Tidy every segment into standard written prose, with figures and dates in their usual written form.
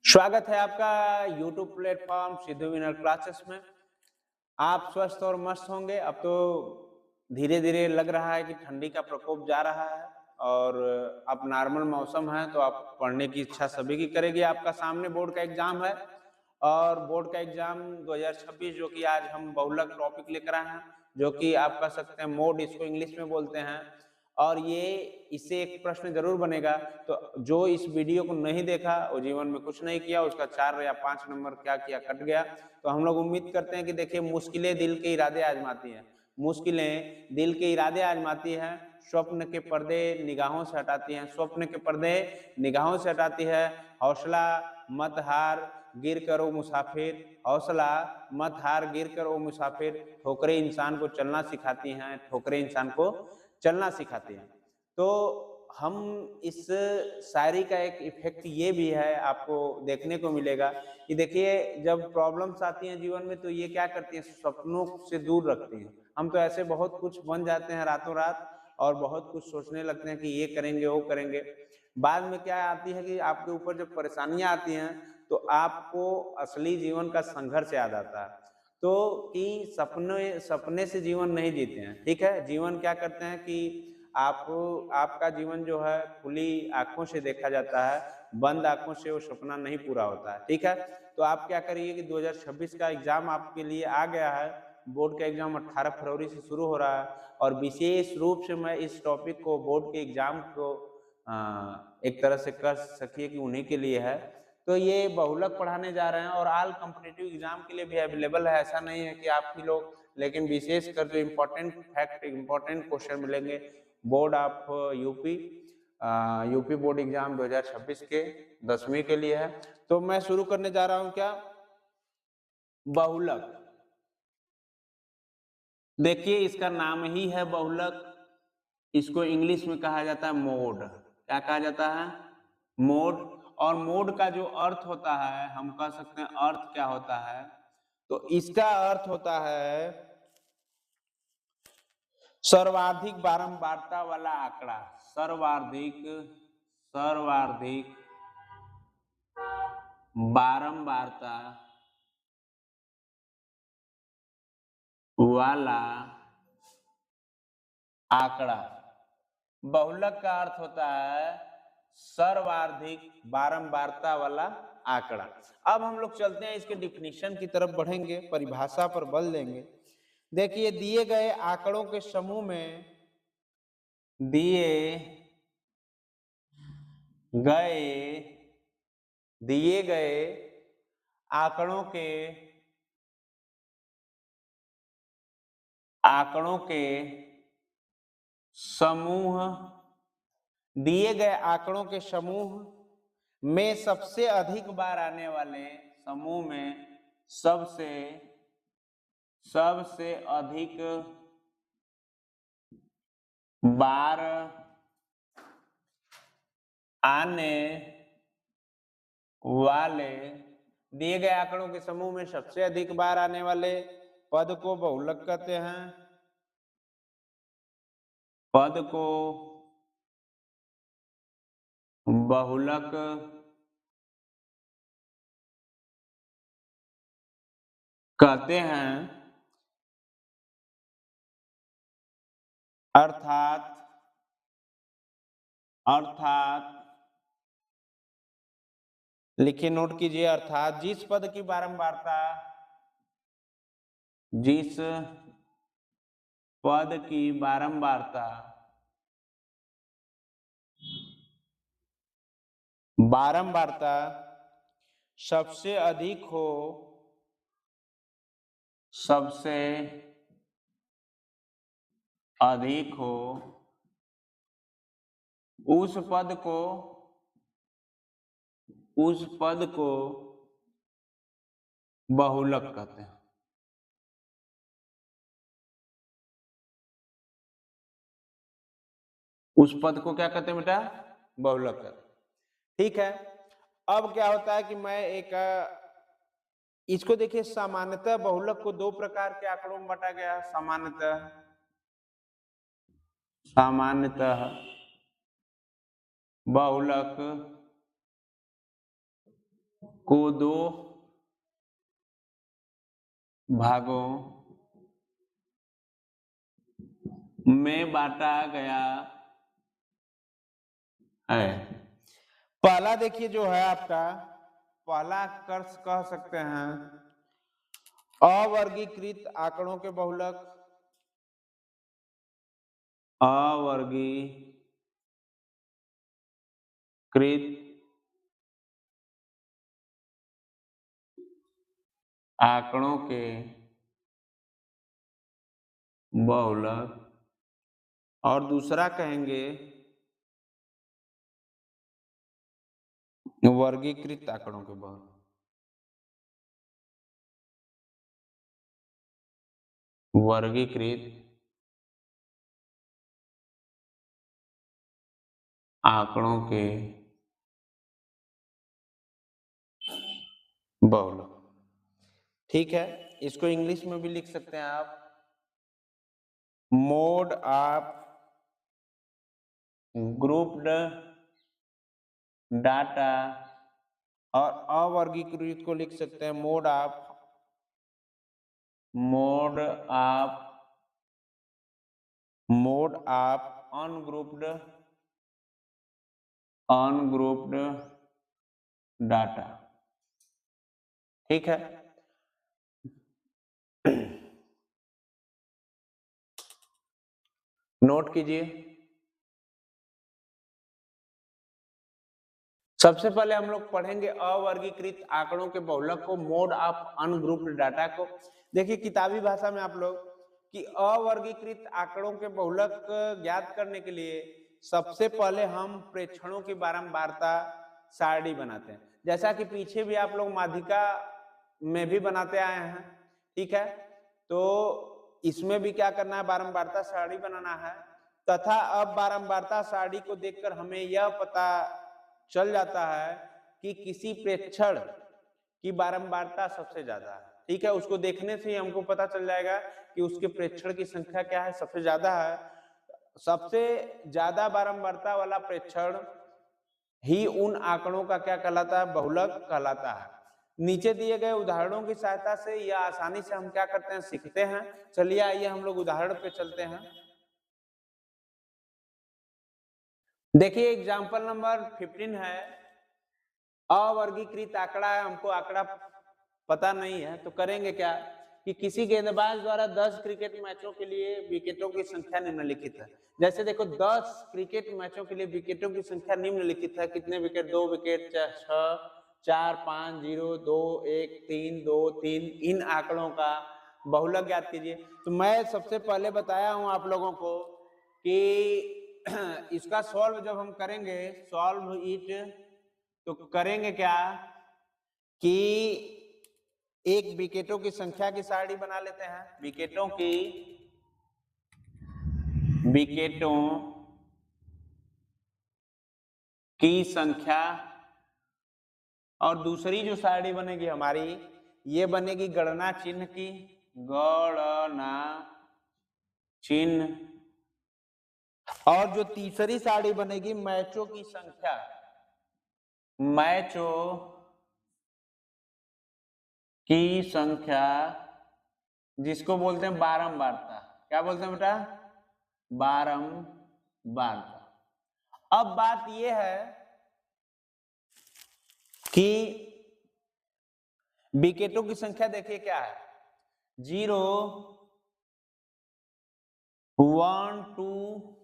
स्वागत है आपका YouTube platform Sidhu winner classes में। आप स्वस्थ और मस्त होंगे। अब तो धीरे-धीरे लग रहा है कि ठंडी का प्रकोप जा रहा है और अब नॉर्मल मौसम है, तो आप पढ़ने की इच्छा सभी की करेगी। आपका सामने बोर्ड का एग्जाम है और बोर्ड का एग्जाम 2026 जो कि आज हम बहुलक टॉपिक लेकर आए हैं, जो कि आप कह सकते हैं मोड, इसको इंग्लिश में बोलते हैं। और ये इससे एक प्रश्न जरूर बनेगा, तो जो इस वीडियो को नहीं देखा वो जीवन में कुछ नहीं किया, उसका 4 या 5 नंबर क्या किया कट गया। तो हम लोग उम्मीद करते हैं कि देखिए, मुश्किलें दिल के इरादे आजमाती हैं, मुश्किलें दिल के इरादे आजमाती हैं, स्वप्न के पर्दे निगाहों से हटाती हैं, स्वप्न के पर्दे निगाहों से हटाती है। हौसला मत हार, गिर कर ओ मुसाफिर, हौसला मत हार, गिर कर ओ मुसाफिर। ठोकरें इंसान को चलना सिखाती हैं, ठोकरें इंसान को चलना सिखाती हैं। तो हम इस शायरी का एक इफेक्ट ये भी है, आपको देखने को मिलेगा कि देखिए, जब प्रॉब्लम्स आती हैं जीवन में तो ये क्या करती हैं, सपनों से दूर रखती हैं। हम तो ऐसे बहुत कुछ बन जाते हैं रातों रात और बहुत कुछ सोचने लगते हैं कि ये करेंगे वो करेंगे। बाद में क्या आती है कि आपके ऊपर जब परेशानियां आती हैं तो आपको असली जीवन का संघर्ष याद आता है। तो कि सपने सपने से जीवन नहीं जीते हैं, ठीक है। जीवन क्या करते हैं कि आप आपका जीवन जो है खुली आंखों से देखा जाता है, बंद आंखों से वो सपना नहीं पूरा होता है, ठीक है। तो आप क्या करिए कि 2026 का एग्जाम आपके लिए आ गया है। बोर्ड का एग्जाम 18 फरवरी से शुरू हो रहा है और विशेष रूप से मैं इस टॉपिक को, बोर्ड के एग्जाम को एक तरह से कर सकिए कि उन्हीं के लिए है। तो ये बहुलक पढ़ाने जा रहे हैं और ऑल कॉम्पिटिटिव एग्जाम के लिए भी अवेलेबल है। ऐसा नहीं है कि आप ही लोग, लेकिन विशेष कर जो इम्पोर्टेंट फैक्ट, इम्पोर्टेंट क्वेश्चन मिलेंगे board of UP, UP board exam 2026 के 10वीं के लिए है। तो मैं शुरू करने जा रहा हूं क्या, बहुलक। देखिए, इसका नाम ही है बहुलक। इसको इंग्लिश में कहा जाता है मोड। क्या कहा जाता है? मोड। और मोड का जो अर्थ होता है, हम कह सकते हैं अर्थ क्या होता है, तो इसका अर्थ होता है सर्वाधिक बारंबारता वाला आंकड़ा। सर्वाधिक सर्वाधिक बारंबारता वाला आंकड़ा। बहुलक का अर्थ होता है सर्वाधिक बारंबारता वाला आंकड़ा। अब हम लोग चलते हैं इसके डिफिनीशन की तरफ बढ़ेंगे, परिभाषा पर बल देंगे। देखिए, दिए गए आंकड़ों के समूह में, दिए गए दिए गए आंकड़ों के समूह, दिए गए आंकड़ों के समूह में सबसे अधिक बार आने वाले, समूह में सबसे अधिक बार आने वाले, दिए गए आंकड़ों के समूह में सबसे अधिक बार आने वाले पद को बहुलक कहते हैं। पद को बहुलक कहते हैं। अर्थात लिखिए, नोट कीजिए, अर्थात जिस पद की बारंबारता, जिस पद की बारंबारता सबसे अधिक हो, सबसे अधिक हो, उस पद को बहुलक कहते हैं। उस पद को क्या कहते हैं बेटा? बहुलक कहते हैं। ठीक है। अब क्या होता है कि मैं इसको देखिए, सामान्यतः बहुलक को दो प्रकार के आंकड़ों में बांटा गया। सामान्यतः बहुलक को दो भागों में बांटा गया है। पहला देखिए जो है आपका पहला कर्ष कह सकते हैं अवर्गीकृत आंकड़ों के बहुलक, अवर्गीकृत आंकड़ों के बहुलक, और दूसरा कहेंगे वर्गीकृत आंकड़ों के बहुलक। वर्गीकृत आंकड़ों के बहुलक। ठीक है, इसको इंग्लिश में भी लिख सकते हैं आप, मोड ऑफ ग्रुप्ड डाटा, और अवर्गीकृत को लिख सकते हैं मोड ऑफ अनग्रुप्ड डाटा। ठीक है, नोट कीजिए। सबसे पहले हम लोग पढ़ेंगे अवर्गीकृत आंकड़ों के बहुलक को, मोड ऑफ अनग्रुप्ड डाटा को। देखिए किताबी भाषा में आप लोग कि अवर्गीकृत आंकड़ों के बहुलक ज्ञात करने के लिए सबसे पहले हम प्रेक्षणों की बारंबारता सारणी बनाते हैं, जैसा कि पीछे भी आप लोग माध्यिका में भी बनाते आए हैं। ठीक है, तो इसमें भी क्या करना है, बारंबारता सारणी बनाना है, तथा अब बारंबारता सारणी को देखकर हमें यह पता चल जाता है कि किसी प्रेक्षण की बारंबारता सबसे ज्यादा है। ठीक है, उसको देखने से ही हमको पता चल जाएगा कि उसके प्रेक्षण की संख्या क्या है, सबसे ज्यादा है। सबसे ज्यादा बारंबारता वाला प्रेक्षण ही उन आंकड़ों का क्या कहलाता है, बहुलक कहलाता है। नीचे दिए गए उदाहरणों की सहायता से यह आसानी से हम क्या करते हैं, सीखते हैं। चलिए आइए हम लोग उदाहरण पे चलते हैं। देखिए एग्जाम्पल नंबर 15 है, अवर्गीकृत आंकड़ा है, हमको आंकड़ा पता नहीं है, तो करेंगे क्या कि किसी गेंदबाज द्वारा 10 क्रिकेट मैचों के लिए विकेटों की संख्या निम्नलिखित है। जैसे देखो 10 क्रिकेट मैचों के लिए विकेटों की संख्या निम्नलिखित है। कितने विकेट, 2 विकेट, 6, 4, 5, 0, 2, 1, 3, 2, 3, इन आंकड़ों का बहुलक ज्ञात कीजिए। तो मैं सबसे पहले बताया हूं आप लोगों को कि इसका सॉल्व जब हम करेंगे, सॉल्व इट, तो करेंगे क्या कि एक विकेटों की संख्या की सारणी बना लेते हैं, विकेटों की संख्या, और दूसरी जो सारणी बनेगी हमारी, ये बनेगी गणना चिन्ह की, गणना चिन्ह, और जो तीसरी सारणी बनेगी मैचों की संख्या, मैचों की संख्या, जिसको बोलते हैं बारंबारता। क्या बोलते हैं बेटा, बारंबारता। अब बात यह है कि विकेटों की संख्या देखिए क्या है, 0, 1, 2,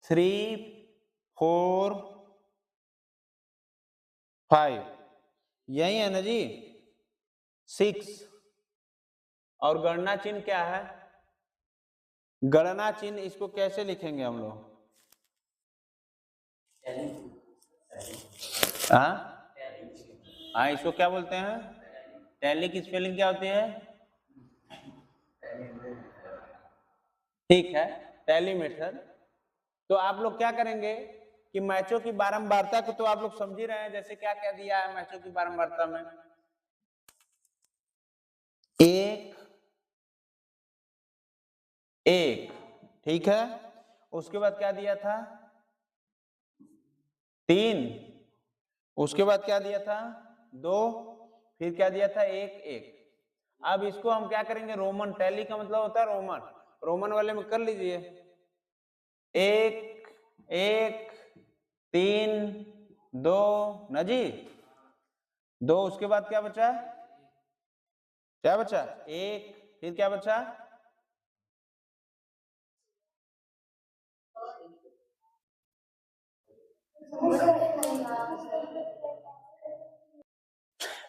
3, 4, 5, यही है ना जी, 6। और गणना चिन्ह क्या है, गणना चिन्ह इसको कैसे लिखेंगे हम लोग, हाँ इसको क्या बोलते हैं, टैली की स्पेलिंग क्या होती है, ठीक है, टैली मेथड। तो आप लोग क्या करेंगे कि मैचों की बारंबारता को तो आप लोग समझ ही रहे हैं, जैसे क्या क्या दिया है मैचों की बारंबारता में, 1, ठीक है, उसके बाद क्या दिया था, 3, उसके बाद क्या दिया था 2, फिर क्या दिया था 1 1। अब इसको हम क्या करेंगे, रोमन, टैली का मतलब होता है रोमन, रोमन वाले में कर लीजिए 1 1 3 2 ना जी 2, उसके बाद क्या बचा, क्या बचा 1, फिर क्या बचा,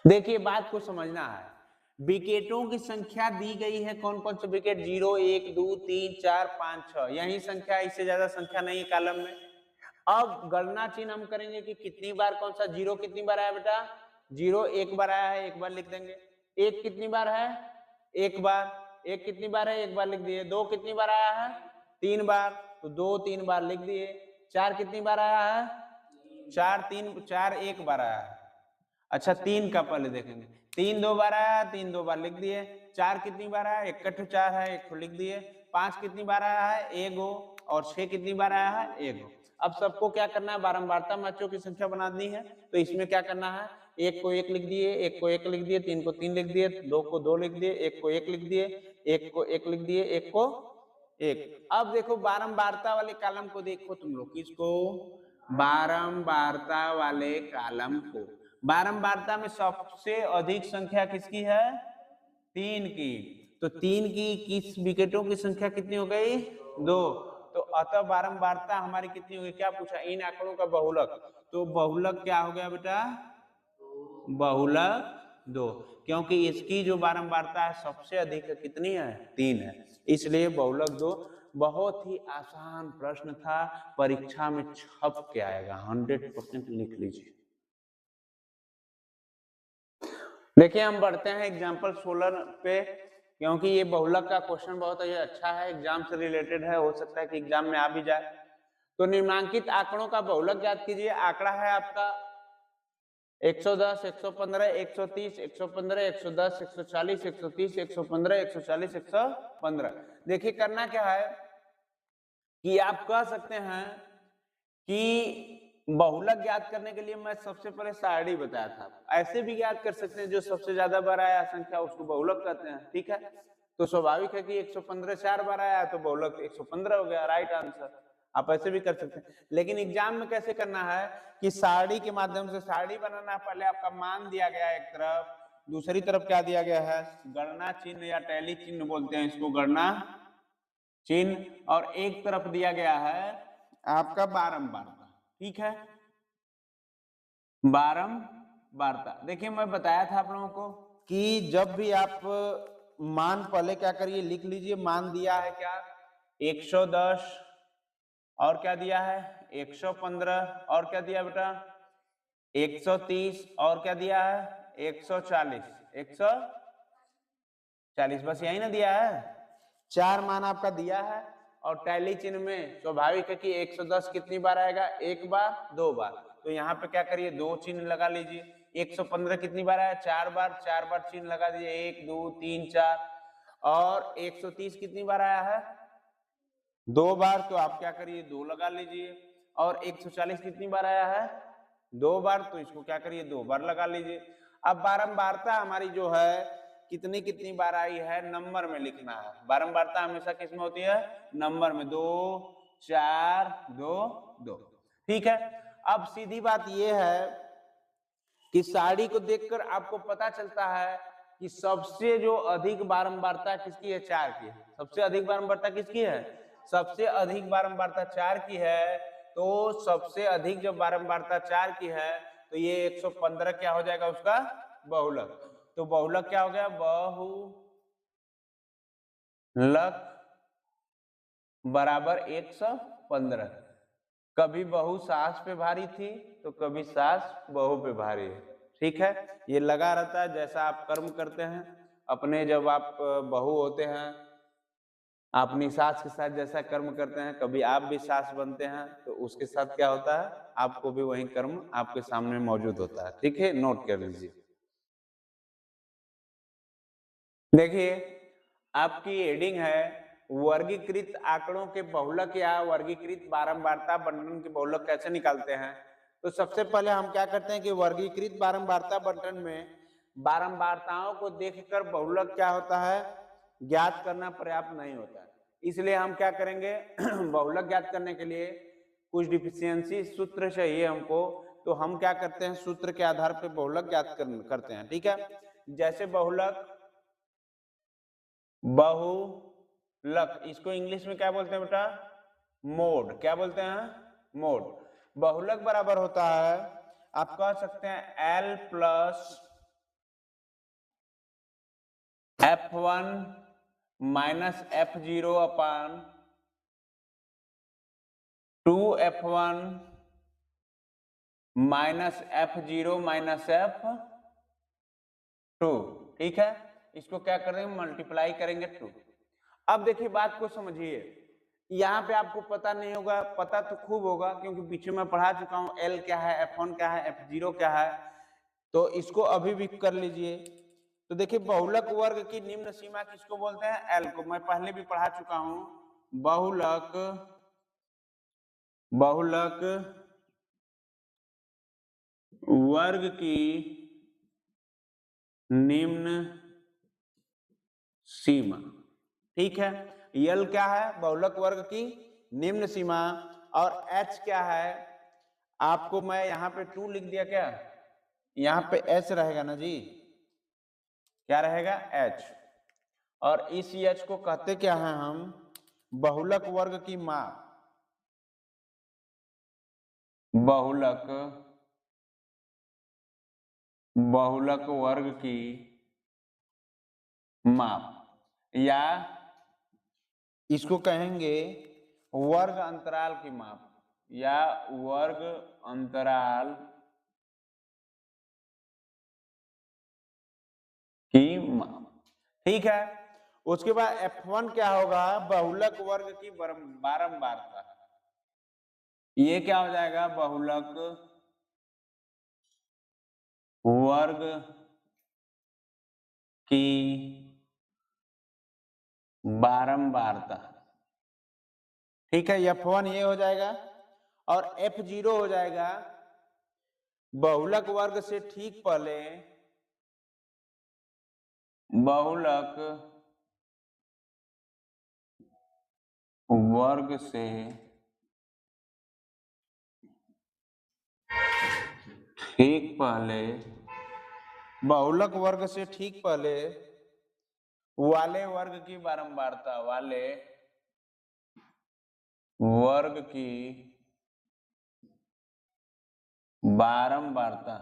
देखिए बात को समझना है, विकेटों की संख्या दी गई है, कौन कौन से विकेट, 0 1 2 3 4 5 6, यही संख्या, इससे ज्यादा संख्या नहीं है कॉलम में। अब गणना चिन्ह हम करेंगे कि कितनी बार कौन सा, 0 कितनी बार आया बेटा, 0 एक बार आया है, एक बार लिख देंगे, 1 कितनी बार है, एक बार, 1 कितनी बार है, एक बार लिख दिए, 2 कितनी बार आया है, 3 बार, तो 2 3 बार लिख दिए, 4 कितनी बार आया है, 4 एक बार आया है, अच्छा 3 का पहले देखेंगे, 3 2 बार आया, 3 2 बार लिख दिए, 4 कितनी बार आया, 1 4 है, 1 लिख दिए, 5 कितनी बार आया है, 1 और 6 कितनी बार आया है, 1। अब सबको क्या करना है, बारंबारता मैचों की संख्या बनानी है, तो इसमें क्या करना है, 1 को 1 लिख दिए, 1 को 1 लिख दिए, 3 को 3 लिख दिए, 2 को 2 लिख दिए, 1 को 1 लिख दिए, 1 को 1 लिख दिए, 1 को 1। अब देखो बारंबारता वाले कॉलम को देखो तुम लोग, किसको, बारंबारता वाले कॉलम को, बारंबारता में सबसे अधिक संख्या किसकी है, 3 की, तो 3 की किस विकेटों की संख्या कितनी हो गई, 2, तो अतः बारंबारता हमारी कितनी होगी, क्या पूछा, इन आंकड़ों का बहुलक, तो बहुलक क्या हो गया बेटा, बहुलक 2, क्योंकि इसकी जो बारंबारता है सबसे अधिक है, कितनी है, 3 है, इसलिए बहुलक 2। बहुत ही आसान प्रश्न था, परीक्षा में छप के आएगा, 100% लिख लीजिए। देखिए हम बढ़ते हैं एग्जाम्पल 16 पे, क्योंकि ये बहुलक का क्वेश्चन बहुत ही अच्छा है, एग्जाम से रिलेटेड है, हो सकता है कि एग्जाम में आ भी जाए। तो निम्नांकित आंकड़ों का बहुलक ज्ञात कीजिए। आंकड़ा है आपका 110 115 130 115 110 140 130 115 140 115। देखिए करना क्या है कि आप कह सकते हैं कि बहुलक ज्ञात करने के लिए मैं सबसे पहले सारणी बताया था, ऐसे भी ज्ञात कर सकते हैं, जो सबसे ज्यादा बार आया संख्या उसको बहुलक कहते हैं, ठीक है। तो स्वाभाविक है कि 115 4 बार आया तो बहुलक 115 हो गया, राइट आंसर। आप ऐसे भी कर सकते हैं, लेकिन एग्जाम में कैसे करना है कि सारणी के माध्यम से सारणी बनाना है। पहले आपका मान दिया गया एक तरफ, दूसरी तरफ क्या दिया गया है, गणना चिन्ह या टैली चिन्ह बोलते हैं इसको, गणना चिन्ह, और एक तरफ दिया गया है आपका बारंबारता, ठीक है, बारंबारता। देखिए मैं बताया था आप लोगों को कि जब भी आप मान पहले क्या करिए, लिख लीजिए, मान दिया है क्या 110, और क्या दिया है 115, और क्या दिया बेटा 130, और क्या दिया है 140 140, बस यही ना दिया है, 4 मान आपका दिया है। और टैली चिन्ह में स्वाभाविक है कि 110 कितनी बार आएगा, एक बार, 2 बार, तो यहाँ पे क्या करिए 2 चिन्ह लगा लीजिए। 115 कितनी बार आया, 4 बार, 4 बार चिन्ह लगा दीजिए, 1 2 3 4। और 130 कितनी बार आया है, 2 बार, तो आप क्या करिए 2 लगा लीजिए। और 140 कितनी बार आया है, 2 बार, तो इसको क्या करिए 2 बार लगा लीजिए। अब बारंबारता हमारी जो है कितनी कितनी बार आई है, नंबर में लिखना है। बारंबारता हमेशा किस में होती है, नंबर में, 2 4 2 2, ठीक है। अब सीधी बात यह है कि सारणी को देखकर आपको पता चलता है कि सबसे जो अधिक बारंबारता किसकी है, 4 की है। सबसे अधिक बारंबारता किसकी है, सबसे अधिक बारंबारता 4 की है। तो सबसे अधिक जब बारंबारता 4 की है तो ये 115 क्या हो जाएगा उसका बहुलक। तो बहुलक क्या हो गया, बहुलक बराबर 115। कभी बहु सास पे भारी थी तो कभी सास बहु पे भारी है, ठीक है। ये लगा रहता है, जैसा आप कर्म करते हैं अपने, जब आप बहु होते हैं अपनी सास के साथ जैसा कर्म करते हैं, कभी आप भी सास बनते हैं तो उसके साथ क्या होता है, आपको भी वही कर्म आपके सामने मौजूद होता है, ठीक है, नोट कर लीजिए। देखिए आपकी हेडिंग है वर्गीकृत आंकड़ों के बहुलक या वर्गीकृत बारंबारता वर्णन के बहुलक कैसे निकालते हैं। तो सबसे पहले हम क्या करते हैं कि वर्गीकृत बारंबारता बंटन में बारंबारताओं को देखकर बहुलक क्या होता है ज्ञात करना पर्याप्त नहीं होता है, इसलिए हम क्या करेंगे बहुलक ज्ञात करने के लिए कुछ डिफिशियंसी सूत्र चाहिए हमको, तो हम क्या करते हैं सूत्र के आधार पर बहुलक ज्ञात करते हैं। ठीक है, जैसे बहुलक बहुलक इसको इंग्लिश में क्या बोलते हैं बेटा, मोड, क्या बोलते हैं मोड। बहुलक बराबर होता है, आप कह सकते हैं L plus F1 minus F0 अपान 2F1 minus F0 minus F2। ठीक है, इसको क्या करेंगे मल्टीप्लाई करेंगे 2। अब देखिए बात को समझिए, यहाँ पे आपको पता नहीं होगा, पता तो खूब होगा क्योंकि पीछे मैं पढ़ा चुका हूँ L क्या है, F1 क्या है, F0 क्या है, तो इसको अभी भी कर लीजिए। तो देखिए बहुलक वर्ग की निम्न सीमा किसको बोलते हैं, L को, मैं पहले भी पढ़ा चुका हूँ। बहुलक वर्ग की निम्न सीमा। ठीक है, L क्या है, बहुलक वर्ग की निम्न सीमा, और H क्या है, आपको मैं यहाँ पे 2 लिख दिया, क्या यहाँ पे H रहेगा ना जी, क्या रहेगा H, और इस H को कहते क्या है हम, बहुलक वर्ग की माप, बहुलक वर्ग की माप, या इसको कहेंगे वर्ग अंतराल की माप, या वर्ग अंतराल की माप। ठीक है, उसके बाद F1 क्या होगा, बहुलक वर्ग की बारंबारता, ये क्या हो जाएगा, बहुलक वर्ग की बारंबारता। ठीक है, F1 ये हो जाएगा, और F0 हो जाएगा बहुलक वर्ग से ठीक पहले, बहुलक वर्ग से ठीक पहले, बहुलक वर्ग से ठीक पहले वाले वर्ग की बारंबारता, वाले वर्ग की बारंबारता,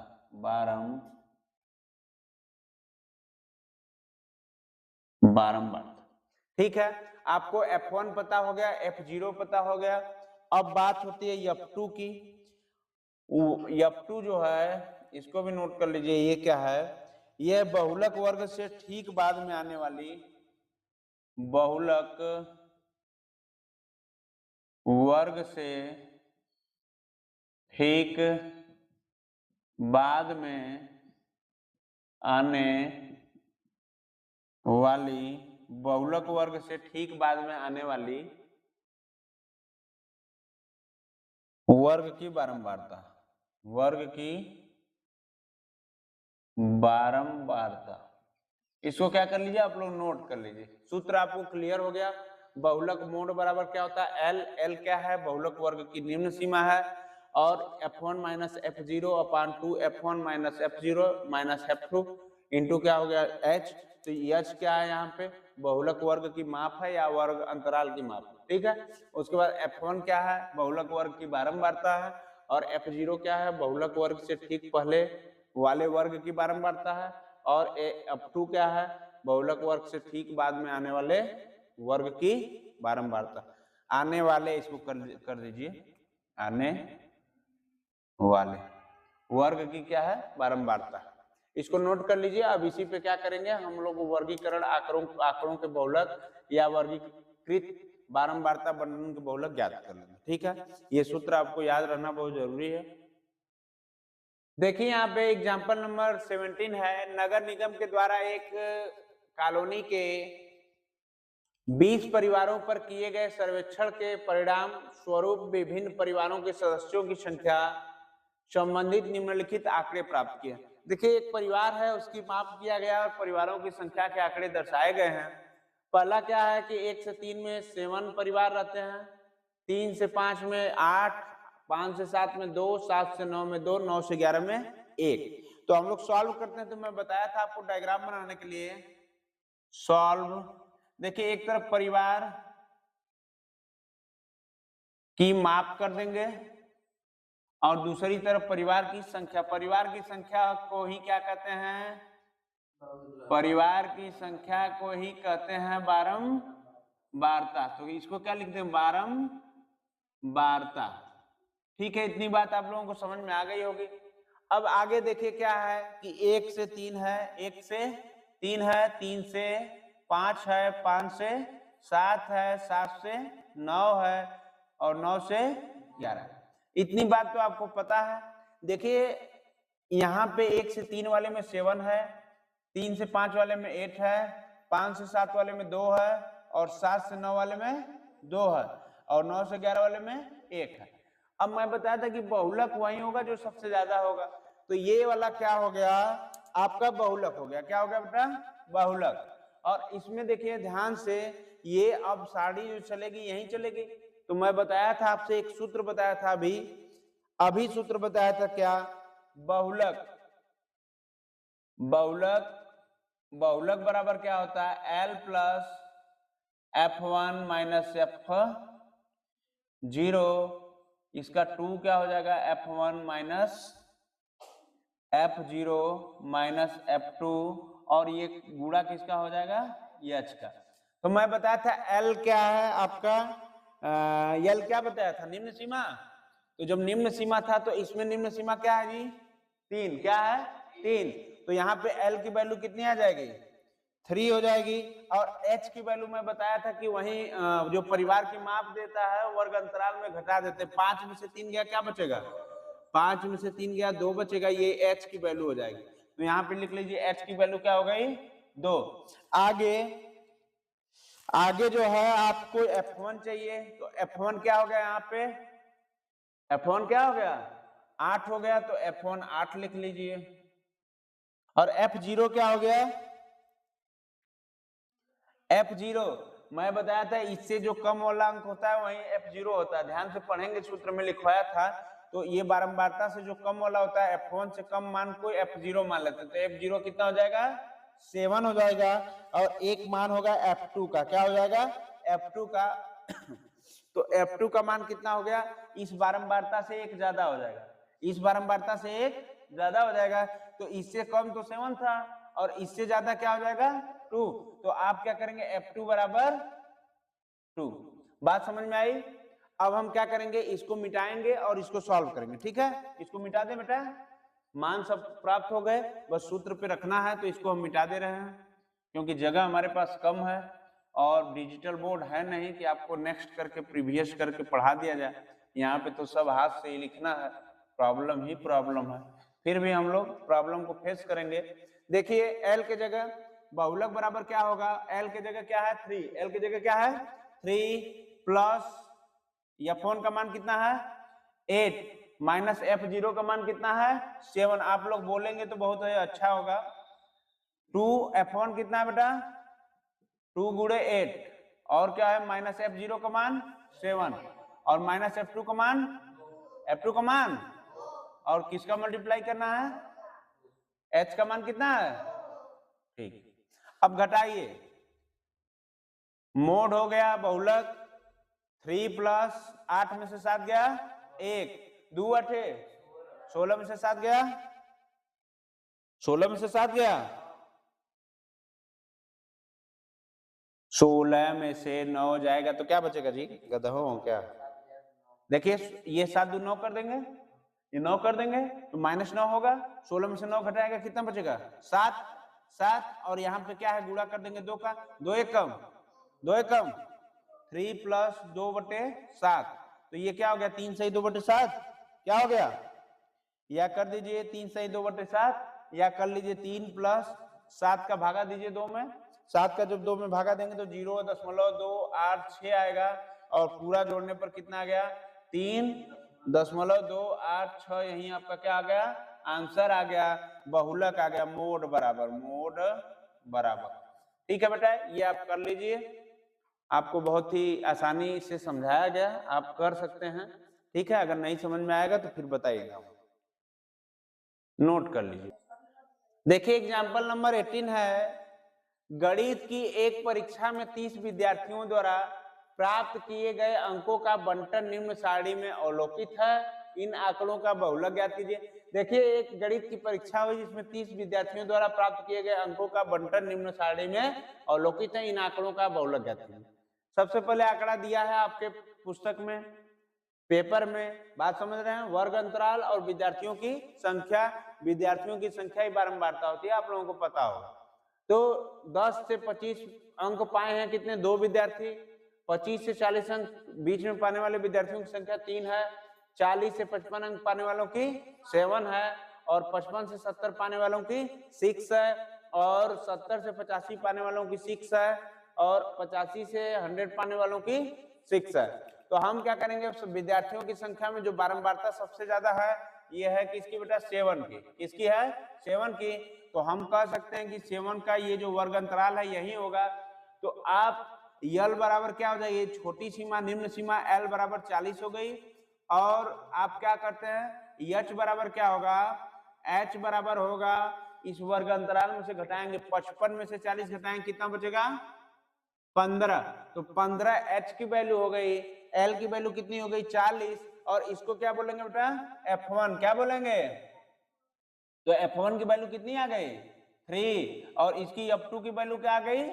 बारंबारता। ठीक है, आपको F1 पता हो गया, F0 पता हो गया, अब बात होती है F2 की। F2 जो है इसको भी नोट कर लीजिए, ये क्या है, यह बहुलक वर्ग से ठीक बाद में आने वाली, बहुलक वर्ग से ठीक बाद में आने वाली, बहुलक वर्ग से ठीक बाद में आने वाली वर्ग की बारंबारता, वर्ग की बारंबारता। इसको क्या कर लीजिए आप लोग नोट कर लीजिए, सूत्र आपको क्लियर हो गया। बहुलक मोड बराबर क्या होता है, L क्या है, बहुलक वर्ग की निम्न सीमा है, और F1 माइनस F0 अपान 2F1 minus F0 minus F2 into क्या हो गया H। तो H क्या है, यहाँ पे बहुलक वर्ग की माप है या वर्ग अंतराल की माप। ठीक है, उसके बाद F1 क्या है, बहुलक वर्ग की बारंबारता है, और F0 क्या है, बहुलक वर्ग से ठीक पहले वाले वर्ग की बारंबारता है, और F2 क्या है, बहुलक वर्ग से ठीक बाद में आने वाले वर्ग की बारंबारता। आने वाले इसको कर दीजिए, आने वाले वर्ग की क्या है, बारंबारता। इसको नोट कर लीजिए। अब इसी पे क्या करेंगे हम लोग, वर्गीकरण आंकड़ों के बहुलक या वर्गीकृत बारंबारता बंटन के बहुलक ज्ञात कर लेंगे। ठीक है, ये सूत्र आपको याद रहना बहुत जरूरी है। देखिए यहाँ पे एग्जाम्पल नंबर 17 है, नगर निगम के द्वारा एक कॉलोनी के 20 परिवारों पर किए गए सर्वेक्षण के परिणाम स्वरूप विभिन्न परिवारों के सदस्यों की संख्या संबंधित निम्नलिखित आंकड़े प्राप्त किए। देखिए एक परिवार है, उसकी माप किया गया और परिवारों की संख्या के आंकड़े दर्शाए गए हैं। पहला क्या है कि 1 से 3 में 7 परिवार रहते हैं, 3 से 5 में 8, 5 से 7 में 2, 7 से 9 में 2, 9 से 11 में 1। तो हम लोग सॉल्व करते हैं। तो मैं बताया था आपको डायग्राम बनाने के लिए सॉल्व। देखिए एक तरफ परिवार की माप कर देंगे और दूसरी तरफ परिवार की संख्या। परिवार की संख्या को ही क्या कहते हैं? परिवार की संख्या को ही कहते हैं बारंबारता। तो इसको क्या लिखते हैं? बारंबारता। ठीक है, इतनी बात आप लोगों को समझ में आ गई होगी। अब आगे देखिए क्या है कि 1 से 3 है, 1 से 3 है, 3 से 5 है, 5 से 7 है, 7 से 9 है और 9 से 11। इतनी बात तो आपको पता है। देखिए यहाँ पे 1 से 3 वाले में 7 है, 3 से 5 वाले में 8 है, 5 से 7 वाले में 2 है और 7 से 9 वाले में 2 है और 9 से 11 वाले में 1 है। अब मैं बताया था कि बहुलक वही होगा जो सबसे ज्यादा होगा। तो ये वाला क्या हो गया? आपका बहुलक हो गया। क्या हो गया बेटा? बहुलक। और इसमें देखिए ध्यान से, ये अब साड़ी जो चलेगी यही चलेगी। तो मैं बताया था आपसे, एक सूत्र बताया था अभी सूत्र बताया था क्या? बहुलक बहुलक बराबर क्या होता है? L plus F1 minus F0। इसका 2 क्या हो जाएगा? F1 minus F0 minus F2 और ये गुणा किसका हो जाएगा? H का। तो मैं बताया था L क्या है आपका? L क्या बताया था? निम्न सीमा। तो जब निम्न सीमा था तो इसमें निम्न सीमा क्या है जी? 3। क्या है? 3। तो यहाँ पे L की वैल्यू कितनी आ जाएगी? 3 हो जाएगी। और H की वैल्यू मैं बताया था कि वही जो परिवार की माप देता है वर्ग अंतराल में घटा देते। 5 में से 3 गया, क्या बचेगा? 5 में से 3 गया, 2 बचेगा। ये H की वैल्यू हो जाएगी। तो यहाँ पे लिख लीजिए H की वैल्यू क्या हो गई? 2। आगे जो है आपको F1 चाहिए। तो F1 क्या हो गया? यहाँ पे F1 क्या हो गया? 8 हो गया। तो F1 8 लिख लीजिए। और F0 क्या हो गया? F0 मैं बताया था इससे जो कम वाला अंक होता है वही F0 होता है। ध्यान से पढ़ेंगे, सूत्र में लिखवाया था। तो ये बारंबारता से जो कम वाला होता है F1 से कम मान को F0 मान लेते हैं। तो F0 कितना हो जाएगा? 7 हो जाएगा। और एक मान होगा F2 का। क्या हो जाएगा? F2 का। तो F2 का मान कितना हो गया? इस बारंबारता से एक ज्यादा हो जाएगा। इस बारंबारता से एक ज्यादा हो जाएगा। तो इससे कम तो 7 था और इससे ज्यादा क्या हो जाएगा? 2। तो आप क्या करेंगे? F2 बराबर 2। बात समझ में आई? अब हम क्या करेंगे? इसको मिटाएंगे और इसको सॉल्व करेंगे। ठीक है, इसको मिटा दे बेटा। मान सब प्राप्त हो गए, बस सूत्र पे रखना है। तो इसको हम मिटा दे रहे हैं क्योंकि जगह हमारे पास कम है और डिजिटल बोर्ड है नहीं कि आपको नेक्स्ट करके प्रीवियस करके पढ़ा दिया जाए। यहाँ पे तो सब हाथ से ही लिखना है। प्रॉब्लम ही प्रॉब्लम है। फिर भी हम लोग प्रॉब्लम को फेस करेंगे। देखिए L के जगह बहुलक बराबर क्या होगा? L के जगह क्या है? 3। L के जगह क्या है? 3 प्लस F1 का मान कितना है? 8 माइनस F0 का मान कितना है? 7। आप लोग बोलेंगे तो बहुत अच्छा होगा। 2 F1 कितना है बेटा? 2 गुणे 8 और क्या है? माइनस F0 का मान 7 और माइनस F2 का मान और किसका मल्टीप्लाई करना है? H का मान कितना है? ठीक। अब घटाइए, मोड हो गया बहुलक। 3 प्लस 8 में से 7 गया 1, 2 8 16 में से 7 गया 16 में से 7 गया 16 में से 9 जाएगा तो क्या बचेगा जी? गधा हो क्या? देखिए ये 7 2 9 कर देंगे, ये 9 कर देंगे तो माइनस 9 होगा। 16 में से 9 घटाएगा कितना बचेगा? 7 और यहाँ पे क्या है? गुणा कर देंगे 2 का। 2 1 कम 3 प्लस 2/7। तो ये क्या हो गया? 3 सही 2/7। क्या हो गया? या कर दीजिए 3 सही 2/7 या कर लीजिए 3 प्लस 7 का भागा दीजिए 2 में। 7 का जब 2 में भागा देंगे तो 0.286 आएगा और पूरा जोड़ने पर कितना आ गया? 3 .286 यही आपका क्या आ गया, आंसर आ गया, बहुलक आ गया, मोड बराबर। ठीक है बेटा, ये आप कर लीजिए, आपको बहुत ही आसानी से समझाया गया, आप कर सकते हैं। ठीक है, अगर नहीं समझ में आएगा तो फिर बताइएगा, नोट कर लीजिए। देखिए एग्जाम्पल नंबर 18 है, गणित की एक परीक्षा में 30 विद्यार्थियों द्वारा प्राप्त किए गए अंकों का बंटन निम्न सारणी में अवलोकित है, इन आंकड़ों का बहुलक ज्ञात कीजिए। देखिए एक गणित की परीक्षा हुई जिसमें 30 विद्यार्थियों द्वारा प्राप्त किए गए अंकों का बंटन निम्न सारणी में अवलोकित है, इन आंकड़ों का बहुलक ज्ञात कीजिए। सबसे पहले आंकड़ा दिया है आपके पुस्तक में, पेपर में, बात समझ रहे हैं, वर्ग अंतराल और विद्यार्थियों की संख्या, विद्यार्थियों की संख्या ही बारंबारता होती है, आप लोगों को पता होगा। तो 10 से 25 अंक पाए हैं कितने, 2 विद्यार्थी, 25 से 40 अंक बीच में पाने वाले विद्यार्थियों की संख्या 3 है, 40 से 55 अंक पाने वालों की 7 है, और 55 से 70 पाने वालों की 6 है, और 70 से 85 पाने वालों की 6 है, और 85 से 100 पाने वालों की 6 है। तो हम क्या करेंगे, विद्यार्थियों की संख्या में जो बारंबारता सबसे ज्यादा है, ये है किसकी बेटा, 7 की, किसकी है, 7 की। तो हम कह सकते हैं कि 7 का ये जो वर्ग अंतराल है यही होगा। तो आप यल बराबर क्या हो जाएगी, छोटी सीमा निम्न सीमा एल बराबर 40 हो गई, और आप क्या करते हैं, एच बराबर क्या होगा, एच बराबर होगा, इस वर्ग अंतराल में से घटाएंगे 55 में से 40 घटाएंगे कितना बचेगा, 15। तो 15 एच की वैल्यू हो गई, एल की वैल्यू कितनी हो गई, 40, और इसको क्या बोलेंगे बेटा, F1, क्या बोलेंगे, तो F1 की वैल्यू कितनी आ गई, 3, और इसकी F2 की वैल्यू क्या आ गई,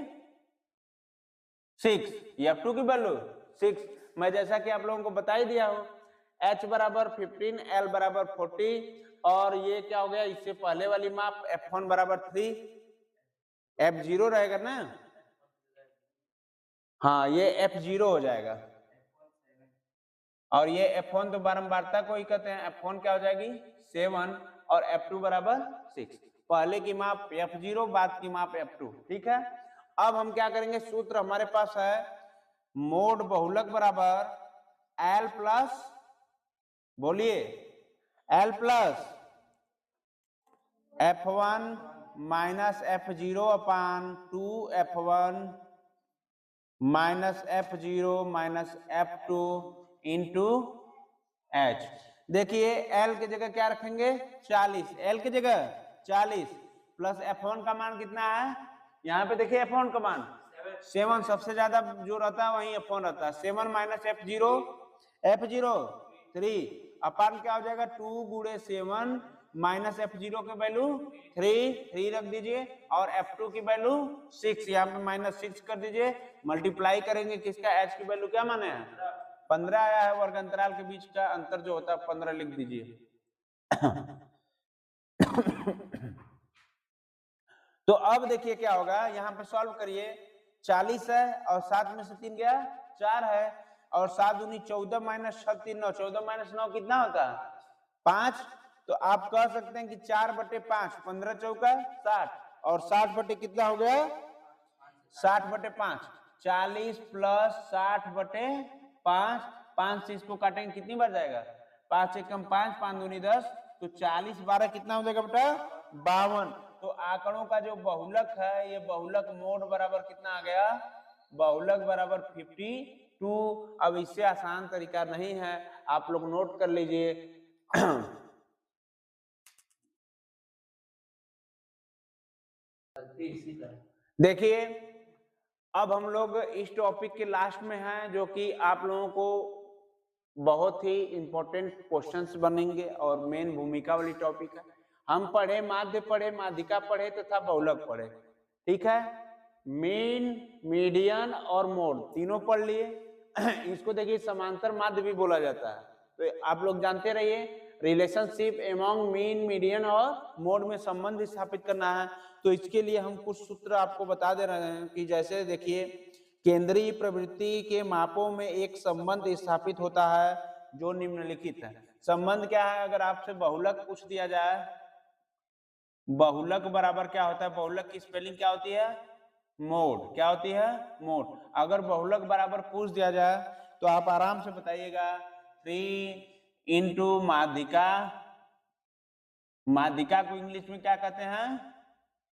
6, F2 की वैल्यू 6। मैं जैसा कि आप लोगों को बता ही दिया हूं, H बराबर 15, L बराबर 40, और ये क्या हो गया, इससे पहले वाली माप F1 बराबर 3, F0 रहेगा ना, हाँ ये F0 हो जाएगा, और ये F1 तो बारंबारता को ही कहते हैं, F1 क्या हो जाएगी 7, और F2 बराबर 6, पहले की माप F0, बाद की माप F2। ठीक है, अब हम क्या करेंगे, सूत्र हमारे पास है, मोड बहुलक बराबर L प्लस, बोलिए, L plus F1 minus F0 अपान 2F1 minus F0 minus F2 into H। देखिए L की जगह क्या रखेंगे, 40, L की जगह 40, प्लस F1 का मान कितना है, यहाँ पे देखिए F1 का मान 7, सबसे ज्यादा जो रहता है वही F1 रहता है, 7 माइनस F0 3, अपान क्या हो जाएगा, 2 गुणे 7 माइनस F0 की वैल्यू 3 रख दीजिए, और F2 की वैल्यू 6, यहाँ पे माइनस 6 कर दीजिए, मल्टीप्लाई करेंगे किसका, H की वैल्यू क्या माने हैं, 15 आया है, वर्ग अंतराल के बीच का अंतर जो होता है 15 लिख दीजिए। तो अब देखिए क्या होगा, यहाँ पे सॉल्व करिए, 40 है और 7 में से 3 गया 4 है, और 7 दूनी 14 माइनस 6 3 9, 14 माइनस 9 कितना होता है 5। तो आप कह सकते हैं कि 4/5, 15 चौका 60, और 60 बटे कितना हो गया 60/5, 40 प्लस 60/5, 5 से इसको काटेंगे कितनी बार जाएगा, 5 एकम 5, 5 दूनी 10, तो 40 12 कितना हो जाएगा बेटा 52। तो आंकड़ों का जो बहुलक है, ये बहुलक मोड बराबर कितना आ गया, बहुलक बराबर 52। अब इससे आसान तरीका नहीं है, आप लोग नोट कर लीजिए। देखिए अब हम लोग इस टॉपिक के लास्ट में हैं, जो कि आप लोगों को बहुत ही इंपॉर्टेंट क्वेश्चंस बनेंगे और मेन भूमिका वाली टॉपिक है। हम पढ़े, माध्य पढ़े, माध्यिका पढ़े तथा बहुलक पढ़े, ठीक है, मीन, मीडियन और मोड तीनों पढ़ लिए। इसको देखिए समांतर माध्य भी बोला जाता है, तो आप लोग जानते रहिए, रिलेशनशिप एमॉन्ग मीन, मीडियन और मोड में संबंध स्थापित करना है। तो इसके लिए हम कुछ सूत्र आपको बता दे रहे हैं कि जैसे देखिए, केंद्रीय प्रवृत्ति के मापों में एक संबंध स्थापित होता है जो निम्नलिखित है। संबंध क्या है, अगर आपसे बहुलक पूछ दिया जाए, बहुलक बराबर क्या होता है, बहुलक की स्पेलिंग क्या होती है, मोड, क्या होती है, मोड। अगर बहुलक बराबर पूछ दिया जाए तो आप आराम से बताइएगा 3 इंटू माध्यिका, माध्यिका को इंग्लिश में क्या कहते हैं,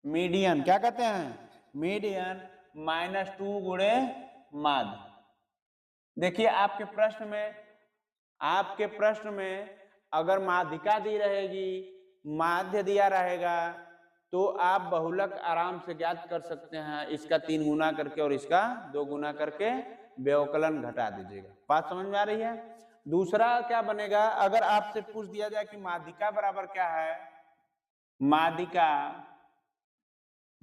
मीडियन, क्या कहते हैं, मीडियन, -2 गुणे माध्य। देखिए आपके प्रश्न में अगर माध्यिका दी रहेगी, माध्य दिया रहेगा, तो आप बहुलक आराम से ज्ञात कर सकते हैं, इसका 3 गुना करके और इसका 2 गुना करके व्यवकलन घटा दीजिएगा। बात समझ में आ रही है। दूसरा क्या बनेगा, अगर आपसे पूछ दिया जाए कि माध्यिका बराबर क्या है, माध्यिका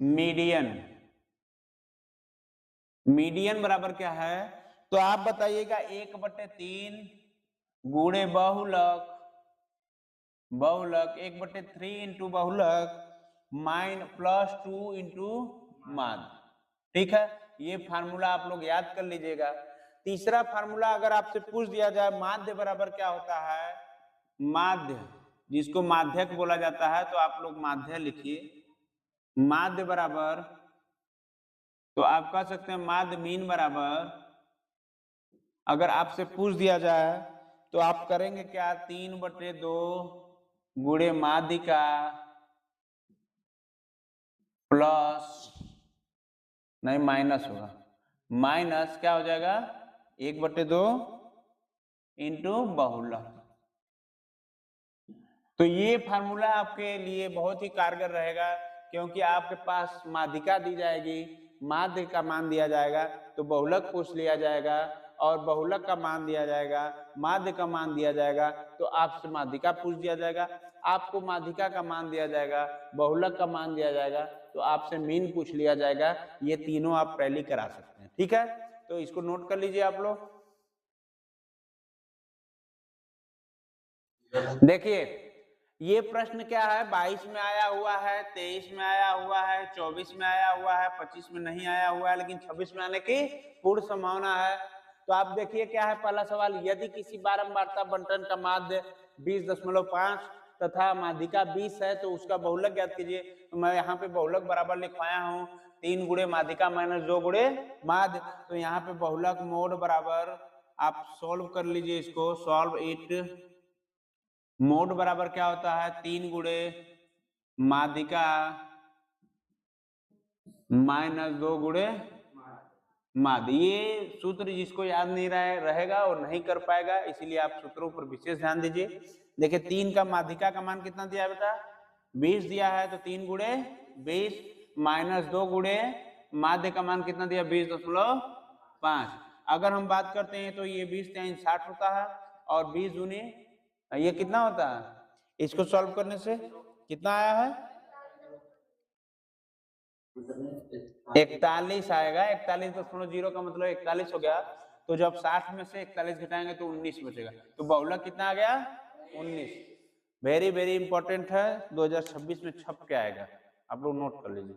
मीडियन, मीडियन बराबर क्या है, तो आप बताइएगा 1/3 गुणे बहुलक, बहुलक 1/3 इंटू बहुलक +2 इंटू माध्य। ठीक है, ये फार्मूला आप लोग याद कर लीजिएगा। तीसरा फार्मूला अगर आपसे पूछ दिया जाए माध्य बराबर क्या होता है, माध्य जिसको माध्यक बोला जाता है, तो आप लोग माध्य लिखिए, माध्य बराबर, तो आप कह सकते हैं माध्य मीन बराबर, अगर आपसे पूछ दिया जाए तो आप करेंगे क्या, 3/2 गुणे माध्यिका प्लस, नहीं माइनस होगा, माइनस क्या हो जाएगा 1/2 इंटू बहुलक। तो ये फार्मूला आपके लिए बहुत ही कारगर रहेगा, क्योंकि आपके पास माध्यिका दी जाएगी, माध्य का मान दिया जाएगा, तो बहुलक पूछ लिया जाएगा, और बहुलक का मान दिया जाएगा, माध्य का मान दिया जाएगा, तो आपसे माध्यिका पूछ दिया जाएगा, आपको माध्यिका का मान दिया जाएगा, बहुलक का मान दिया जाएगा, तो आपसे मीन पूछ लिया जाएगा। ये तीनों आप टैली करा सकते हैं। ठीक है, तो इसको नोट कर लीजिए आप लोग। देखिए ये प्रश्न क्या है, 22 में आया हुआ है, 23 में आया हुआ है, 24 में आया हुआ है, 25 में नहीं आया हुआ है, लेकिन 26 में आने की पूर्ण संभावना है। तो आप देखिए क्या है पहला सवाल, यदि किसी बारंबारता बंटन का माध्य 20.5 तथा माध्यिका 20 है, तो उसका बहुलक ज्ञात कीजिए। तो मैं यहाँ पे बहुलक बराबर लिखवाया हूँ 3 गुणे माध्यिका -2 गुणे माध्य। तो यहाँ पे बहुलक मोड बराबर, आप सॉल्व कर लीजिए इसको, सॉल्व इट, मोड बराबर क्या होता है, 3 गुणे माध्यिका -2 गुणे माध्य। ये सूत्र जिसको याद नहीं रहेगा और नहीं कर पाएगा, इसीलिए आप सूत्रों पर विशेष ध्यान दीजिए। देखिए 3 का माध्यिका का मान कितना दिया है बेटा, 20 दिया है, तो 3 गुणे 20 -2 गुणे माध्य का मान कितना दिया, 20.5। अगर हम बात करते हैं तो ये 20 × 60 होता है, और 20 दूनी ये कितना होता है, इसको सॉल्व करने से कितना आया है, 41 आएगा। 41.0 का मतलब 41 हो गया। तो जब 60 में से 41 घटाएंगे तो 19 बचेगा। तो बहुलक कितना आ गया, 19। वेरी वेरी इंपॉर्टेंट है, 2026 में छप के आएगा, आप लोग नोट कर लीजिए।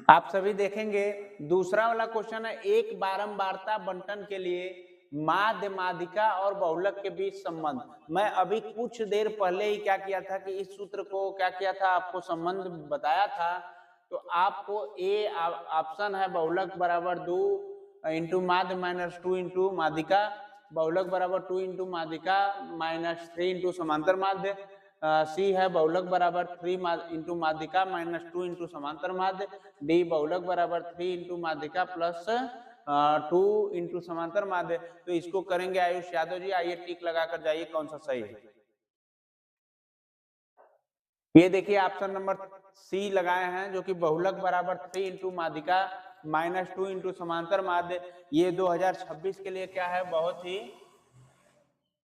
आप सभी देखेंगे दूसरा वाला क्वेश्चन है, एक बारंबारता बंटन के लिए माध्य, माध्यिका और बहुलक के बीच संबंध। मैं अभी कुछ देर पहले ही क्या किया था कि इस सूत्र को क्या किया था, आपको संबंध बताया था। तो आपको ए ऑप्शन है, बहुलक बराबर 2 इंटू माध्य -2 इंटू माध्यिका, बहुलक बराबर 2 इंटू माध्यिका -3 इंटू समांतर माध्य। सी है बहुलक बराबर 3 इंटू माध्यिका -2 इंटू समांतर माध्य। डी बहुलक बराबर 3 इंटू माध्यिका प्लस 2 इंटू समांतर माध्य। तो इसको करेंगे आयुष यादव जी, आइए टिक लगाकर जाइए कौन सा सही है। ये देखिए ऑप्शन नंबर सी लगाए हैं, जो कि बहुलक बराबर 3 इंटू माध्यिका -2 इंटू समांतर माध्य। ये 2026 के लिए क्या है, बहुत ही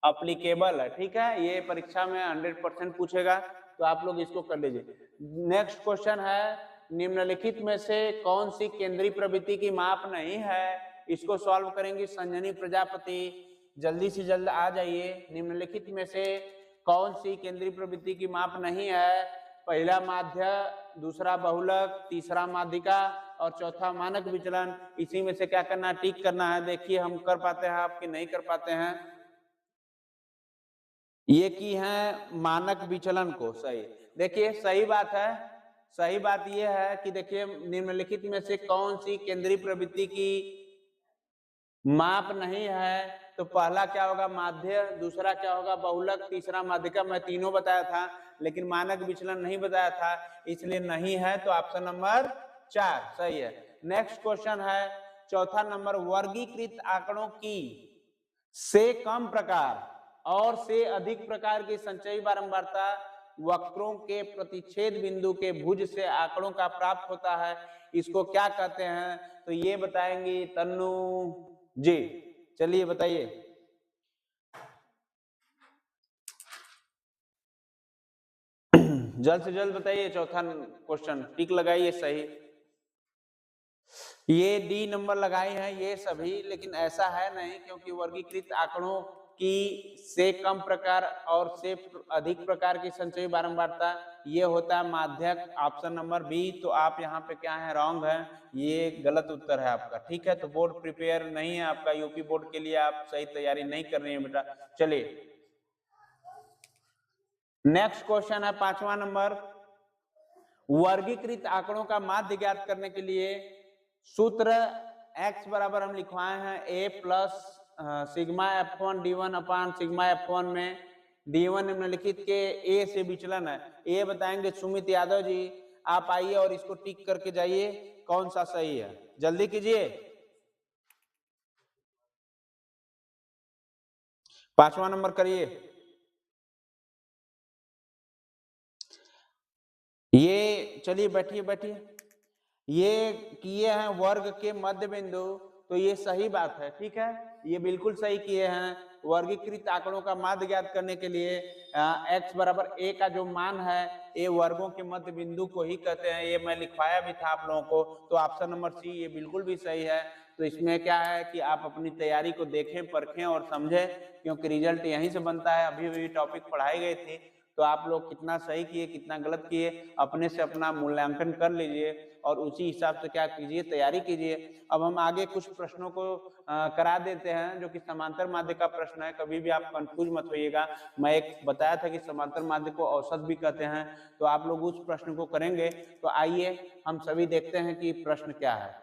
अप्लीकेबल है। ठीक है, ये परीक्षा में 100% पूछेगा, तो आप लोग इसको कर लीजिए। नेक्स्ट क्वेश्चन है, निम्नलिखित में से कौन सी केंद्रीय प्रवृत्ति की माप नहीं है, इसको सॉल्व करेंगे संजनी प्रजापति। जल्दी से जल्द आ जाइए, निम्नलिखित में से कौन सी केंद्रीय प्रवृत्ति की माप नहीं है, पहला माध्य, दूसरा बहुलक, तीसरा माध्यिका और चौथा मानक विचलन। इसी में से क्या करना है, टिक करना है। देखिए हम कर पाते हैं, आपके नहीं कर पाते हैं। ये की है मानक विचलन को सही। देखिए सही बात है, सही बात यह है कि देखिए निम्नलिखित में से कौन सी केंद्रीय प्रवृत्ति की माप नहीं है, तो पहला क्या होगा माध्य, दूसरा क्या होगा बहुलक, तीसरा माध्यिका। मैं तीनों बताया था लेकिन मानक विचलन नहीं बताया था, इसलिए नहीं है, तो ऑप्शन नंबर 4 सही है। नेक्स्ट क्वेश्चन है चौथा नंबर, वर्गीकृत आंकड़ों की से कम प्रकार और से अधिक प्रकार की संचयी बारंबारता वक्रों के प्रतिच्छेद बिंदु के भुज से आंकड़ों का प्राप्त होता है, इसको क्या कहते हैं? तो ये बताएंगी तन्नू जी, चलिए बताइए। जल्द से जल्द बताइए, चौथा क्वेश्चन टिक लगाइए सही। ये डी नंबर लगाए हैं ये सभी, लेकिन ऐसा है नहीं, क्योंकि वर्गीकृत आंकड़ों की से कम प्रकार और से अधिक प्रकार की संचयी बारंबारता ये होता है माध्यक, ऑप्शन नंबर बी। तो आप यहाँ पे क्या है, रॉन्ग है, ये गलत उत्तर है आपका। ठीक है, तो बोर्ड प्रिपेयर नहीं है आपका, यूपी बोर्ड के लिए आप सही तैयारी नहीं कर रही है बेटा। चलिए नेक्स्ट क्वेश्चन है पांचवा नंबर, वर्गीकृत आंकड़ों का माध्य ज्ञात करने के लिए सूत्र x बराबर हम लिखवाए हैं a plus sigma f1 d1 upon sigma f1 में d1 निम्नलिखित के a से विचलन है। ये बताएंगे सुमित यादव जी, आप आइए और इसको टिक करके जाइए कौन सा सही है, जल्दी कीजिए। पांचवा नंबर करिए। ये चलिए बैठिए बैठिए, ये किए हैं वर्ग के मध्य बिंदु, तो ये सही बात है। ठीक है, ये बिल्कुल सही किए हैं। वर्गीकृत आंकड़ों का माध्य ज्ञात करने के लिए x बराबर a का जो मान है ये वर्गों के मध्य बिंदु को ही कहते हैं, ये मैं लिखवाया भी था आप लोगों को। तो ऑप्शन नंबर सी ये बिल्कुल भी सही है। तो इसमें क्या है कि आप अपनी तैयारी को देखें, परखें और समझें, क्योंकि रिजल्ट यहीं से बनता है। अभी भी टॉपिक पढ़ाई गई थी, तो आप लोग कितना सही किए कितना गलत किए अपने से अपना मूल्यांकन कर लीजिए और उसी हिसाब से क्या कीजिए, तैयारी कीजिए। अब हम आगे कुछ प्रश्नों को करा देते हैं जो कि समांतर माध्य का प्रश्न है। कभी भी आप कंफ्यूज मत होइएगा, मैं एक बताया था कि समांतर माध्य को औसत भी कहते हैं, तो आप लोग उस प्रश्न को करेंगे। तो आइए हम सभी देखते हैं कि प्रश्न क्या है।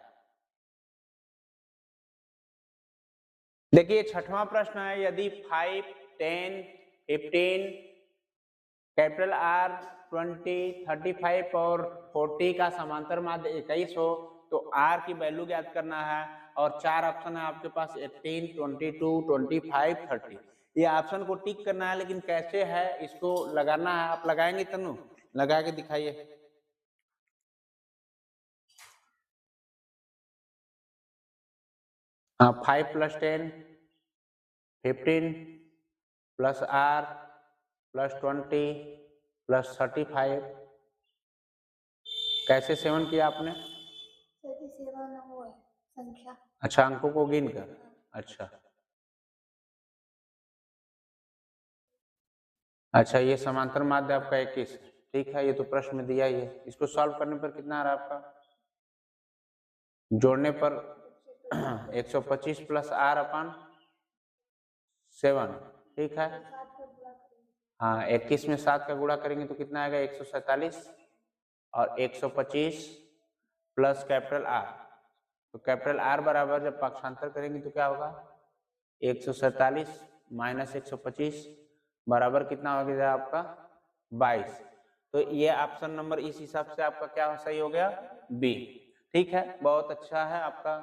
देखिए छठवां प्रश्न है, यदि 5, 10, 15, कैपिटल R 20, 35 और 40 का समांतर माध्य 21 हो तो R की वैल्यू ज्ञात करना है। और 4 ऑप्शन है आपके पास, 18, 22, 25, 30। ये ऑप्शन को टिक करना है, लेकिन कैसे है इसको लगाना है। आप लगाएंगे तनु, लगा के दिखाइए। हाँ, 5 + 10, 15 + R + 20 + 35। कैसे 7 किया आपने? संख्या। अच्छा, अंकों को गिन कर। अच्छा अच्छा, ये समांतर माध्य आपका 21। ठीक है, ये तो प्रश्न में दिया ही है। इसको सॉल्व करने पर कितना आ रहा है आपका? जोड़ने पर 125 + R/7। ठीक है, हाँ 21 में 7 का गुणा करेंगे तो कितना आएगा? 147। और 125 प्लस कैपिटल R, तो कैपिटल R बराबर जब पक्षांतर करेंगे तो क्या होगा? 147 - 125 बराबर कितना हो गया आपका? 22। तो ये ऑप्शन नंबर इस हिसाब से आपका क्या सही हो गया? बी। ठीक है, बहुत अच्छा है आपका,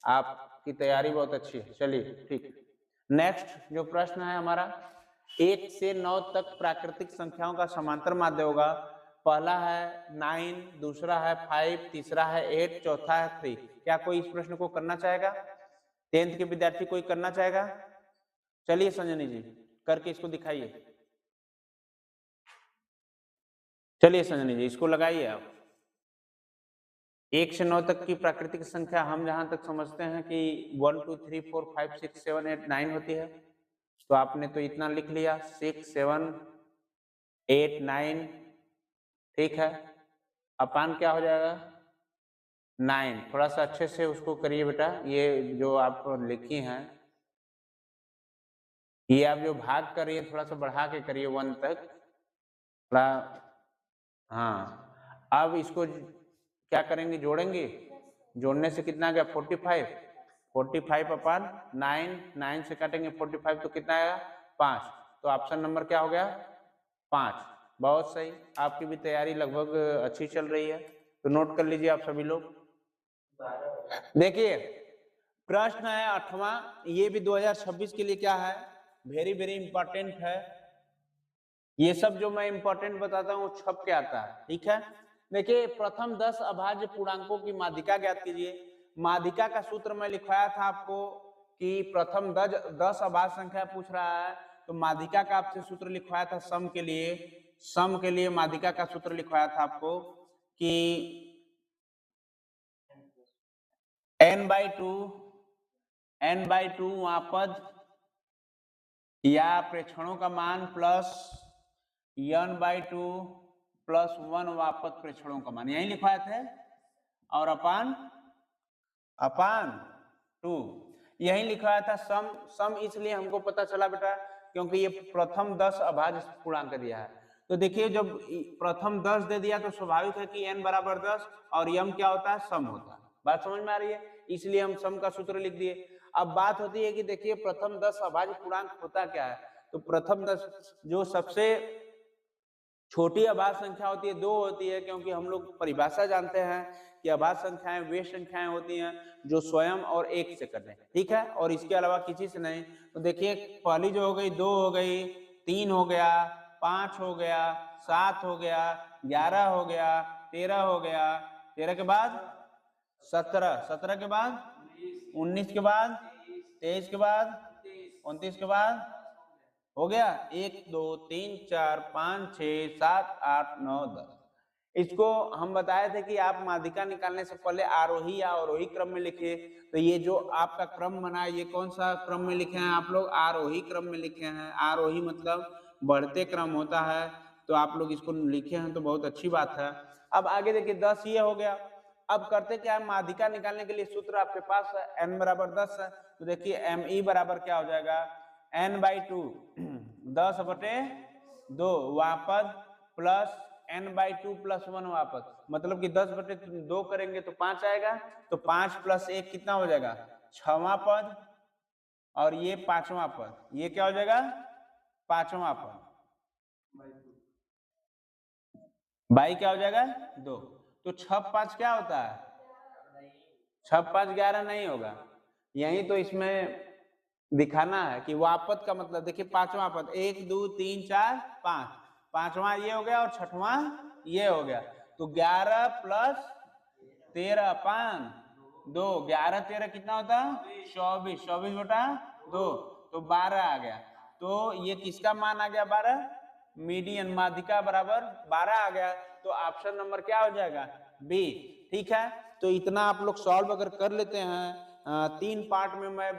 आपकी तैयारी बहुत अच्छी है। चलिए ठीक। नेक्स्ट जो प्रश्न है हमारा, 1 से 9 तक प्राकृतिक संख्याओं का समांतर माध्य होगा। पहला है 9, दूसरा है 5, तीसरा है 8, चौथा है 3। क्या कोई इस प्रश्न को करना चाहेगा? 10th के विद्यार्थी कोई करना चाहेगा? चलिए संजनी जी करके इसको दिखाइए। चलिए संजनी जी इसको लगाइए आप। 1 से 9 तक की प्राकृतिक संख्या हम जहां तक समझते हैं कि 1 2 3 4 5 6 7 8 9 होती है। तो आपने तो इतना लिख लिया, 6 7 8 9। ठीक है, अपान क्या हो जाएगा? 9। थोड़ा सा अच्छे से उसको करिए बेटा, ये जो आप लिखी हैं ये आप जो भाग करिए थोड़ा सा बढ़ा के करिए 1 तक थोड़ा। हाँ, अब इसको क्या करेंगे? जोड़ेंगे। जोड़ने से कितना गया? 45। 45 अपन 9 से काटेंगे 45 तो कितना आएगा 5। तो ऑप्शन नंबर क्या हो गया 5। बहुत सही, आपकी भी तैयारी लगभग अच्छी चल रही है, तो नोट कर लीजिए आप सभी लोग। देखिए प्रश्न है 8वां, ये भी 2026 के लिए क्या है, वेरी वेरी इंपॉर्टेंट है। ये सब जो मैं इंपॉर्टेंट बताता हूँ छप के आता है, ठीक है। देखिए प्रथम 10 अभाज्य पूर्णांकों की माध्यिका ज्ञात कीजिए। माध्यिका का सूत्र मैं लिखवाया था आपको कि प्रथम 10 अभाज्य संख्या पूछ रहा है, तो माध्यिका का आपसे सूत्र लिखवाया था सम के लिए माध्यिका का सूत्र लिखवाया था आपको कि n/2 वहां पद या प्रेक्षणों का मान प्लस n/2 प्लस 1 वापत प्रेक्षणों का मान, यही लिखवाए थे, और अपान 2 यही लिखवाया था। सम इसलिए हमको पता चला बेटा क्योंकि ये प्रथम 10 अभाज्य पूर्णांक दिया है। तो देखिए जब प्रथम 10 दे दिया तो स्वाभाविक है कि n बराबर 10 और m क्या होता है सम होता है। बात समझ में आ रही है, इसलिए हम सम का सूत्र लिख दिए। अब बात होती है कि देखिए प्रथम 10 अभाज्य पूर्णांक होता क्या है, तो प्रथम 10 जो सबसे छोटी अभाज्य संख्या होती है 2 होती है, क्योंकि हम लोग परिभाषा जानते हैं कि अभाज्य संख्याएं वे संख्याएं होती हैं जो स्वयं और एक से कटें, ठीक है, और इसके अलावा किसी से नहीं। तो देखिए पहली जो हो गई 2 हो गई, 3 हो गया, 5 हो गया, 7 हो गया, 11 हो गया, 13 हो गया, 13 के बाद 17, 17 के बाद 19 के बाद 23 के बाद 29 के बाद हो गया 1 2 3 4 5 6 7 8 9 10। इसको हम बताए थे कि आप माध्यिका निकालने से पहले आरोही या अवरोही क्रम में लिखिए। तो ये जो आपका क्रम बना है, ये कौन सा क्रम में लिखे हैं आप लोग, आरोही क्रम में लिखे हैं। आरोही मतलब बढ़ते क्रम होता है, तो आप लोग इसको लिखे हैं तो बहुत अच्छी बात है। अब आगे देखिए 10 ये हो गया। अब करते क्या है, माध्यिका निकालने के लिए सूत्र आपके पास है, n बराबर 10 है, तो देखिए me बराबर क्या हो जाएगा n/2 10/2 वापस प्लस n/2 प्लस 1 वापस, मतलब कि 10/2 करेंगे तो 5 आएगा, तो 5 प्लस 1 कितना हो जाएगा 6वां पद, और ये 5वां पद, ये क्या हो जाएगा 5वां पद, बाई क्या हो जाएगा 2। तो 6 5 क्या होता है 6 5 11 नहीं होगा, यही तो इसमें दिखाना है कि वापत का मतलब। देखिए 5वां पद 1 2 3 4 5, 5वां ये हो गया और 6वां ये हो गया, तो 11 प्लस 13 5 2, 11 13 कितना होता 24, 24 बटा 2, तो 12 आ गया। तो ये किसका मान आ गया 12, मीडियन माध्यिका बराबर 12 आ गया। तो ऑप्शन नंबर क्या हो जाएगा बी, ठीक है। तो इतना आप लोग सॉल्व अगर कर लेते हैं, 3 पार्ट में मैं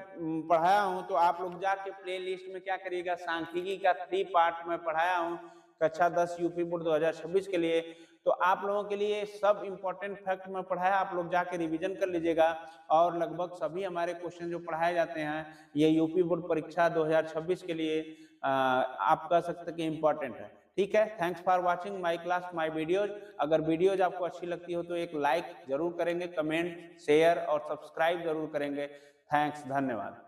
पढ़ाया हूं, तो आप लोग जाके प्ले लिस्ट में क्या करिएगा, सांख्यिकी का 3 पार्ट में पढ़ाया हूं कक्षा 10 यूपी बोर्ड 2026 के लिए। तो आप लोगों के लिए सब इंपॉर्टेंट फैक्ट में पढ़ाया, आप लोग जाके रिवीजन कर लीजिएगा। और लगभग सभी हमारे क्वेश्चन जो पढ़ाए जाते हैं ये यूपी बोर्ड परीक्षा 2026 के लिए आप कह सकते हैं कि इंपॉर्टेंट है, ठीक है। Thanks for watching my class my videos. अगर वीडियोज आपको अच्छी लगती हो तो एक लाइक जरूर करेंगे, कमेंट शेयर और सब्सक्राइब जरूर करेंगे। थैंक्स, धन्यवाद।